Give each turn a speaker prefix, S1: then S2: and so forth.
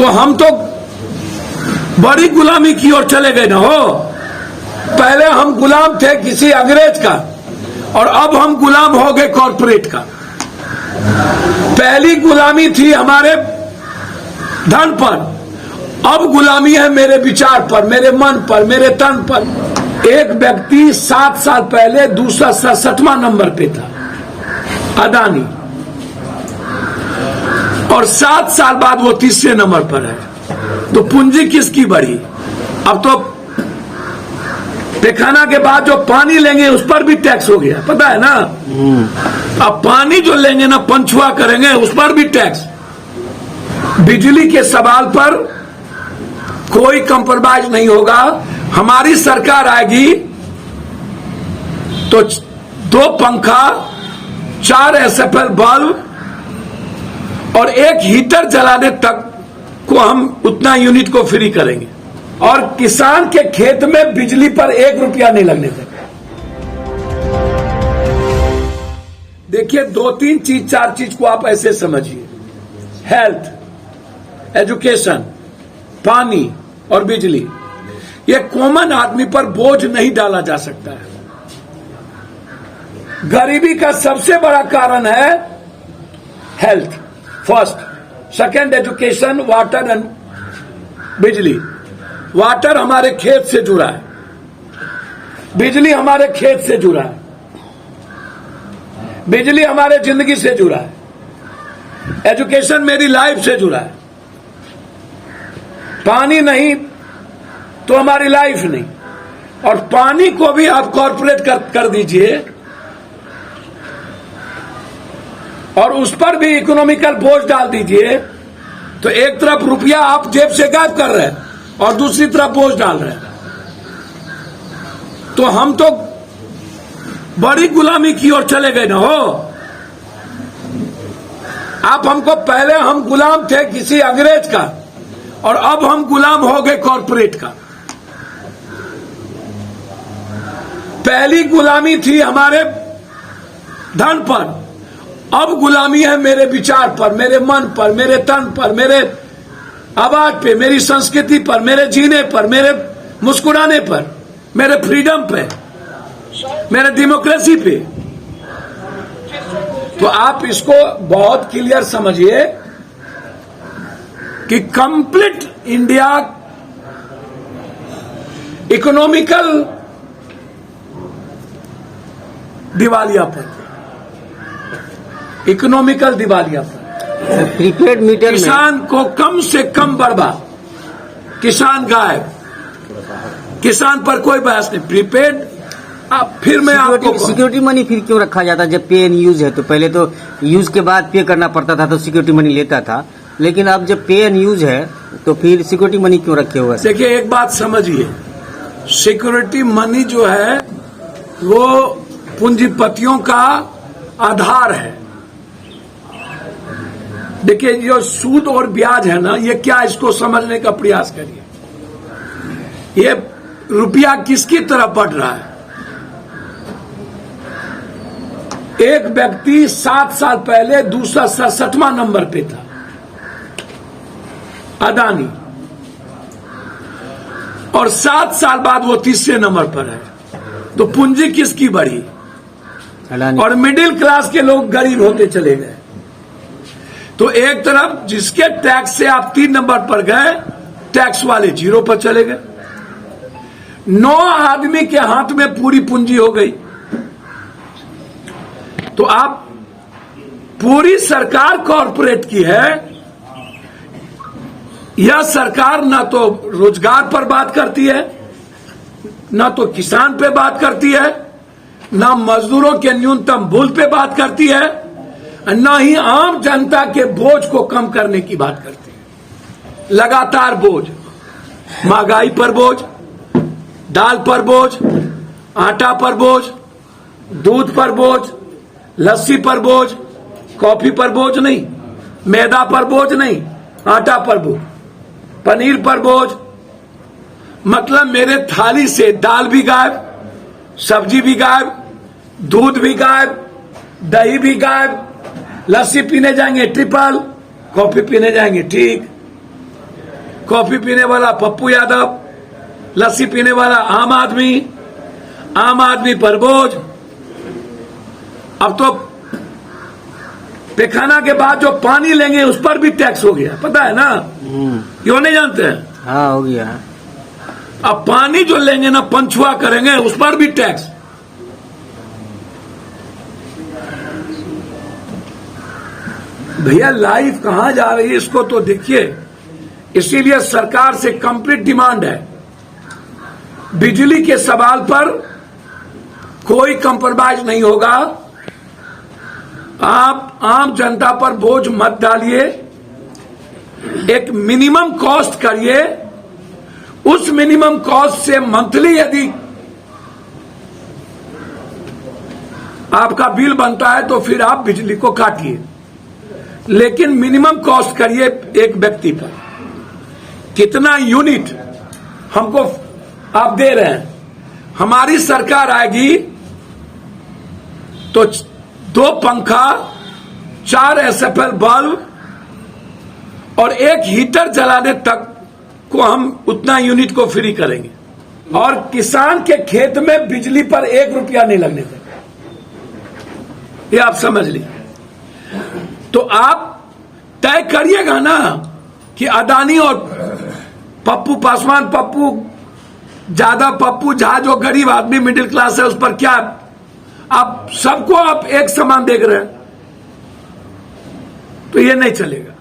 S1: तो हम तो बड़ी गुलामी की ओर चले गए ना हो। पहले हम गुलाम थे किसी अंग्रेज का और अब हम गुलाम हो गए कॉर्पोरेट का। पहली गुलामी थी हमारे धन पर, अब गुलामी है मेरे विचार पर, मेरे मन पर, मेरे तन पर। एक व्यक्ति 7 साल पहले 267वां नंबर पे था, अदानी, और 7 साल बाद वो 3रे नंबर पर है। तो पूंजी किसकी बढ़ी? अब तो पैखाना के बाद जो पानी लेंगे उस पर भी टैक्स हो गया, पता है ना। अब पानी जो लेंगे ना, पंचुआ करेंगे, उस पर भी टैक्स। बिजली के सवाल पर कोई कंप्रोमाइज नहीं होगा। हमारी सरकार आएगी तो 2 पंखा, 4 SFL बल्ब और 1 हीटर जलाने तक को हम उतना यूनिट को फ्री करेंगे, और किसान के खेत में बिजली पर 1 रुपया नहीं लगने देंगे। देखिए 2-3 चीज, 4 चीज को आप ऐसे समझिए। हेल्थ, एजुकेशन, पानी और बिजली, ये कॉमन आदमी पर बोझ नहीं डाला जा सकता है। गरीबी का सबसे बड़ा कारण है health first, second education, water and बिजली। वाटर हमारे खेत से जुड़ा है, बिजली हमारे खेत से जुड़ा है, बिजली हमारे जिंदगी से जुड़ा है, एजुकेशन मेरी लाइफ से जुड़ा है। पानी नहीं तो हमारी लाइफ नहीं। और पानी को भी आप कॉर्पोरेट कर दीजिए और उस पर भी इकोनॉमिकल बोझ डाल दीजिए, तो एक तरफ रुपया आप जेब से गायब कर रहे हैं और दूसरी तरफ बोझ डाल रहे हैं। तो हम तो बड़ी गुलामी की ओर चले गए ना हो। आप हमको, पहले हम गुलाम थे किसी अंग्रेज का और अब हम गुलाम हो गए कॉर्पोरेट का। पहली गुलामी थी हमारे धन पर, अब गुलामी है मेरे विचार पर, मेरे मन पर, मेरे तन पर, मेरे आवाज पे, मेरी संस्कृति पर, मेरे जीने पर, मेरे मुस्कुराने पर, मेरे फ्रीडम पे, मेरे डेमोक्रेसी पे। तो आप इसको बहुत क्लियर समझिए कि कंप्लीट इंडिया इकोनॉमिकल दिवालियापन, इकोनॉमिकल दिवालियापन।
S2: प्रीपेड मीटर,
S1: किसान को कम से कम बर्बाद, किसान गायब, किसान पर कोई बहस नहीं। प्रीपेड, अब फिर मैं आपको,
S2: सिक्योरिटी मनी फिर क्यों रखा जाता? जब पे एंड यूज है तो पहले तो यूज के बाद पे करना पड़ता था तो सिक्योरिटी मनी लेता था, लेकिन अब जब पे एंड यूज है तो फिर सिक्योरिटी मनी क्यों रखे हुए?
S1: देखिए एक बात समझिए, सिक्योरिटी मनी जो है वो पूंजीपतियों का आधार है। देखिए जो सूद और ब्याज है ना, ये क्या, इसको समझने का प्रयास करिए। ये रुपया किसकी तरफ बढ़ रहा है? एक व्यक्ति 7 साल पहले 267वां नंबर पे था, अदानी, और 7 साल बाद वो 3रे नंबर पर है। तो पूंजी किसकी बढ़ी? और मिडिल क्लास के लोग गरीब होते चले गए। तो एक तरफ जिसके टैक्स से आप 3 नंबर पर गए, टैक्स वाले 0 पर चले गए। 9 आदमी के हाथ में पूरी पूंजी हो गई। तो आप, पूरी सरकार कॉर्पोरेट की है। यह सरकार ना तो रोजगार पर बात करती है, ना तो किसान पे बात करती है, ना मजदूरों के न्यूनतम मूल्य पे बात करती है, ना ही आम जनता के बोझ को कम करने की बात करती है। लगातार बोझ, महंगाई पर बोझ, दाल पर बोझ, आटा पर बोझ, दूध पर बोझ, लस्सी पर बोझ, कॉफी पर बोझ नहीं, मैदा पर बोझ नहीं, आटा पर बोझ, पनीर पर बोझ। मतलब मेरे थाली से दाल भी गायब, सब्जी भी गायब, दूध भी गायब, दही भी गायब, लस्सी पीने जाएंगे ट्रिपल, कॉफी पीने जाएंगे ठीक, कॉफी पीने वाला पप्पू यादव, लस्सी पीने वाला आम आदमी पर बोझ। अब तो पैखाना के बाद जो पानी लेंगे उस पर भी टैक्स हो गया, पता है ना? क्यों नहीं जानते हैं?
S2: हाँ, हो गया।
S1: अब पानी जो लेंगे ना, पंचुआ करेंगे, उस पर भी टैक्स। भैया लाइफ कहां जा रही है इसको तो देखिए। इसीलिए सरकार से कंप्लीट डिमांड है, बिजली के सवाल पर कोई कंप्रोमाइज नहीं होगा। आप आम जनता पर बोझ मत डालिए, एक मिनिमम कॉस्ट करिए। उस मिनिमम कॉस्ट से मंथली यदि आपका बिल बनता है तो फिर आप बिजली को काटिए, लेकिन मिनिमम कॉस्ट करिए एक व्यक्ति पर। कितना यूनिट हमको आप दे रहे हैं? हमारी सरकार आएगी तो 2 पंखा, 4 SFL बल्ब और 1 हीटर जलाने तक को हम उतना यूनिट को फ्री करेंगे, और किसान के खेत में बिजली पर 1 रुपया नहीं लगने देंगे। ये आप समझ लीजिए। तो आप तय करिएगा ना कि अदानी और पप्पू पासवान, पप्पू ज्यादा, पप्पू झा जो गरीब आदमी मिडिल क्लास है उस पर क्या आप सबको आप एक समान देख रहे हैं? तो ये नहीं चलेगा।